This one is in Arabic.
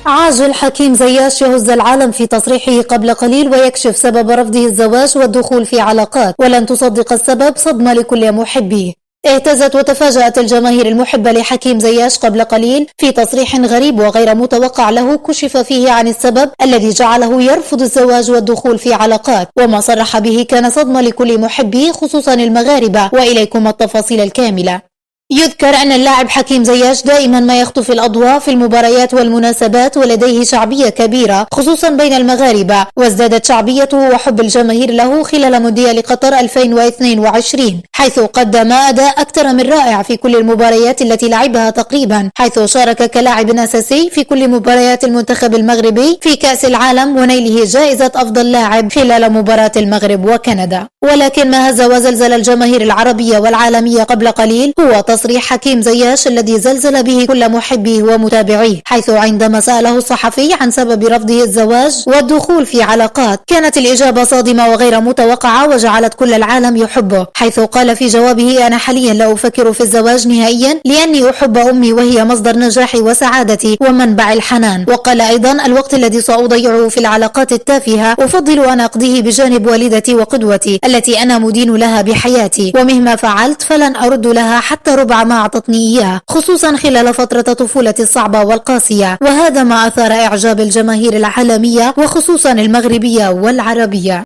عاجل حكيم زياش يهز العالم في تصريحه قبل قليل ويكشف سبب رفضه الزواج والدخول في علاقات، ولن تصدق السبب صدمة لكل محبيه. اهتزت وتفاجأت الجماهير المحبة لحكيم زياش قبل قليل في تصريح غريب وغير متوقع له كشف فيه عن السبب الذي جعله يرفض الزواج والدخول في علاقات، وما صرح به كان صدمة لكل محبيه خصوصا المغاربة، وإليكم التفاصيل الكاملة. يذكر أن اللاعب حكيم زياش دائما ما يخطف الأضواء في المباريات والمناسبات، ولديه شعبية كبيرة خصوصا بين المغاربة، وازدادت شعبيته وحب الجماهير له خلال مونديال قطر 2022، حيث قدم أداء أكثر من رائع في كل المباريات التي لعبها تقريبا، حيث شارك كلاعب أساسي في كل مباريات المنتخب المغربي في كأس العالم ونيله جائزة أفضل لاعب خلال مباراة المغرب وكندا. ولكن ما هز وزلزل الجماهير العربية والعالمية قبل قليل هو تصريح حكيم زياش الذي زلزل به كل محبيه ومتابعيه، حيث عندما سأله الصحفي عن سبب رفضه الزواج والدخول في علاقات كانت الإجابة صادمة وغير متوقعة وجعلت كل العالم يحبه، حيث قال في جوابه: أنا حاليا لا أفكر في الزواج نهائيا لأني أحب أمي وهي مصدر نجاحي وسعادتي ومنبع الحنان. وقال أيضا: الوقت الذي سأضيعه في العلاقات التافهة أفضل أن أقضيه بجانب والدتي وقدوتي التي أنا مدين لها بحياتي، ومهما فعلت فلن أرد لها حتى ربع ما أعطتني إياه، خصوصا خلال فترة طفولتي الصعبة والقاسية. وهذا ما أثار إعجاب الجماهير العالمية وخصوصا المغربية والعربية.